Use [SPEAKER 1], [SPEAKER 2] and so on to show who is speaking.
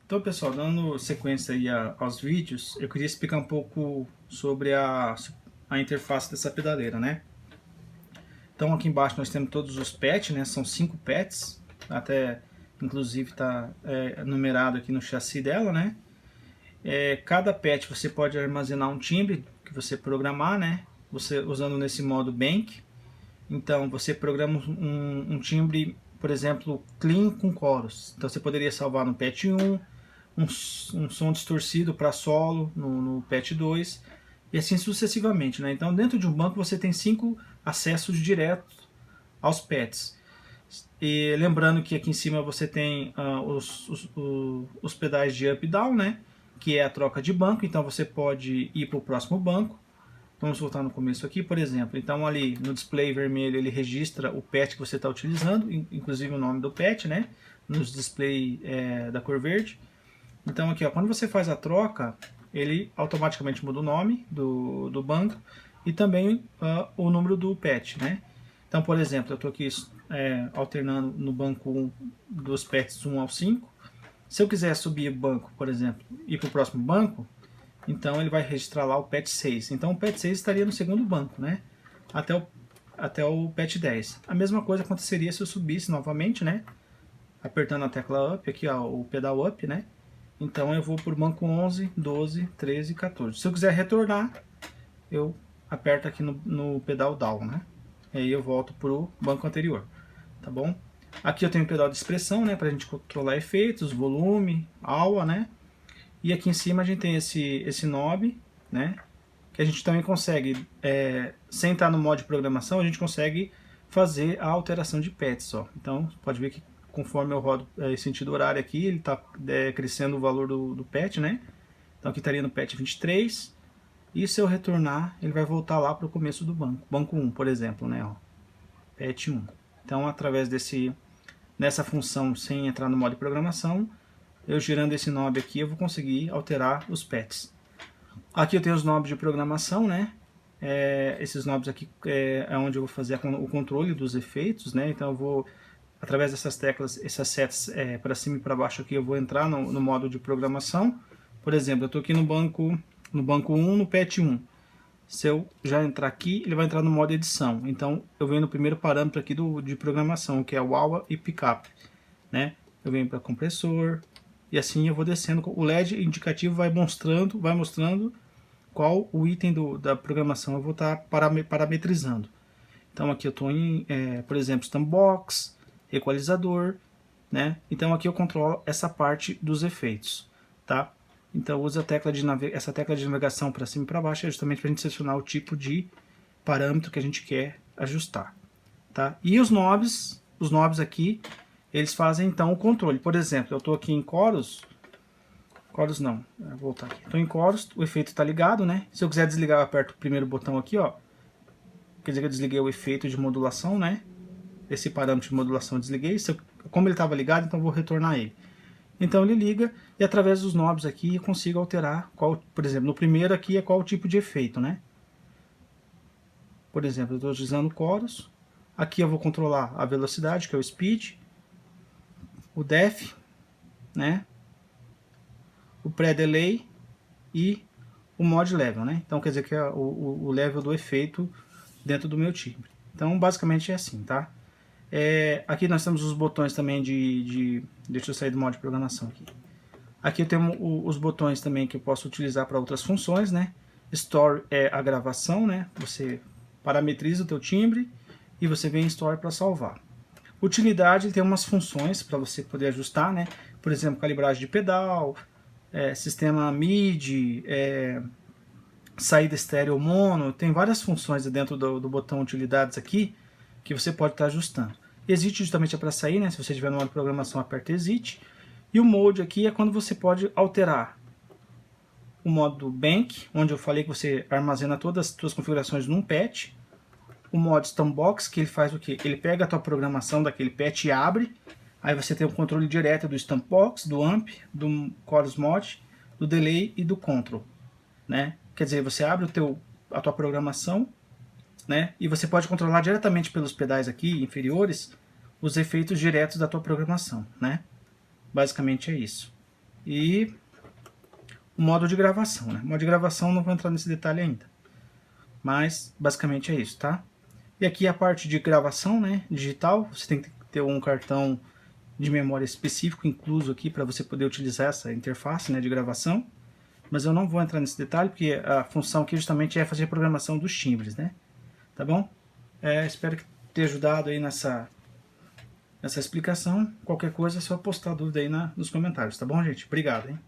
[SPEAKER 1] Então, pessoal, dando sequência aí aos vídeos, eu queria explicar um pouco sobre a interface dessa pedaleira, né? Então, aqui embaixo nós temos todos os pets, né? São 5 pets, até inclusive está numerado aqui no chassi dela, né? Cada pet você pode armazenar um timbre que você programar, né? Você usando nesse modo Bank. Então, você programa um timbre, por exemplo, clean com chorus. Então, você poderia salvar no pet 1, um som distorcido para solo no pet 2 e assim sucessivamente, né? Então dentro de um banco você tem 5 acessos diretos aos pets. E lembrando que aqui em cima você tem os pedais de up e down, né? Que é a troca de banco, então você pode ir para o próximo banco. Vamos voltar no começo aqui, por exemplo. Então ali no display vermelho ele registra o pet que você está utilizando, inclusive o nome do pet, né? Nos display da cor verde. Então aqui, ó, quando você faz a troca, ele automaticamente muda o nome do banco e também o número do pet, né? Então, por exemplo, eu estou aqui alternando no banco 1 dos pets 1 ao 5. Se eu quiser subir o banco, por exemplo, e ir para o próximo banco, então ele vai registrar lá o pet 6. Então o pet 6 estaria no segundo banco, né? Até o pet 10. A mesma coisa aconteceria se eu subisse novamente, né? Apertando a tecla up, aqui ó, o pedal up, né? Então eu vou para o banco 11, 12, 13 e 14. Se eu quiser retornar, eu aperto aqui no pedal down, né? E aí eu volto para o banco anterior, tá bom? Aqui eu tenho o pedal de expressão, né? Para a gente controlar efeitos, volume, aula, né? E aqui em cima a gente tem esse knob, né? Que a gente também consegue, sem estar no modo de programação, a gente consegue fazer a alteração de pets, ó. Então pode ver que conforme eu rodo sentido horário aqui, ele está crescendo o valor do pet, né? Então aqui estaria no pet 23. E se eu retornar, ele vai voltar lá para o começo do banco. Banco 1, por exemplo, né? Ó, pet 1. Então, através nessa função, sem entrar no modo de programação, eu girando esse knob aqui, eu vou conseguir alterar os pets. Aqui eu tenho os knobs de programação, né? Esses knobs aqui é onde eu vou fazer o controle dos efeitos, né? Então eu vou, através dessas teclas, essas setas para cima e para baixo aqui, eu vou entrar no modo de programação. Por exemplo, eu estou aqui no banco 1, no pet 1. Se eu já entrar aqui, ele vai entrar no modo edição. Então eu venho no primeiro parâmetro aqui de programação, que é o wah e pickup, né? Eu venho para compressor e assim eu vou descendo. O LED indicativo vai mostrando qual o item da programação eu vou estar parametrizando. Então aqui eu estou em, por exemplo, Stumbox, equalizador, né? Então aqui eu controlo essa parte dos efeitos, tá? Então usa essa tecla de navegação para cima e para baixo, justamente para a gente selecionar o tipo de parâmetro que a gente quer ajustar, tá? E os knobs aqui, eles fazem então o controle. Por exemplo, eu estou aqui em chorus não, vou voltar aqui. Estou em chorus, o efeito está ligado, né? Se eu quiser desligar, eu aperto o primeiro botão aqui, ó. Quer dizer que eu desliguei o efeito de modulação, né? Esse parâmetro de modulação eu desliguei. Como ele estava ligado, então eu vou retornar ele. Então ele liga e através dos knobs aqui eu consigo alterar por exemplo, no primeiro aqui é qual tipo de efeito, né? Por exemplo, eu estou utilizando o chorus. Aqui eu vou controlar a velocidade, que é o speed, o def, né? O pré-delay e o mod level, né? Então quer dizer que é o level do efeito dentro do meu timbre. Então basicamente é assim, tá? Aqui nós temos os botões também deixa eu sair do modo de programação aqui. Aqui eu tenho os botões também que eu posso utilizar para outras funções, né? Store é a gravação, né? Você parametriza o teu timbre e você vem em Store para salvar. Utilidade tem umas funções para você poder ajustar, né? Por exemplo, calibragem de pedal, sistema MIDI, saída estéreo mono, tem várias funções dentro do botão utilidades aqui que você pode estar ajustando. Exit justamente é para sair, né? Se você estiver no modo de programação, aperta Exit. E o Mode aqui é quando você pode alterar o modo Bank, onde eu falei que você armazena todas as suas configurações num patch. O modo Sandbox, que ele faz o quê? Ele pega a tua programação daquele patch e abre. Aí você tem o controle direto do Sandbox, do AMP, do Chorus Mod, do Delay e do Control, né? Quer dizer, você abre a tua programação, né? E você pode controlar diretamente pelos pedais aqui inferiores os efeitos diretos da tua programação, né? Basicamente é isso. E o modo de gravação, né? O modo de gravação não vou entrar nesse detalhe ainda, mas basicamente é isso, tá? E aqui a parte de gravação, né? Digital, você tem que ter um cartão de memória específico incluso aqui para você poder utilizar essa interface, né, de gravação. Mas eu não vou entrar nesse detalhe porque a função aqui justamente é fazer a programação dos timbres, né? Tá bom? Espero que tenha ajudado aí nessa explicação. Qualquer coisa é só postar dúvida aí nos comentários, tá bom, gente? Obrigado, hein?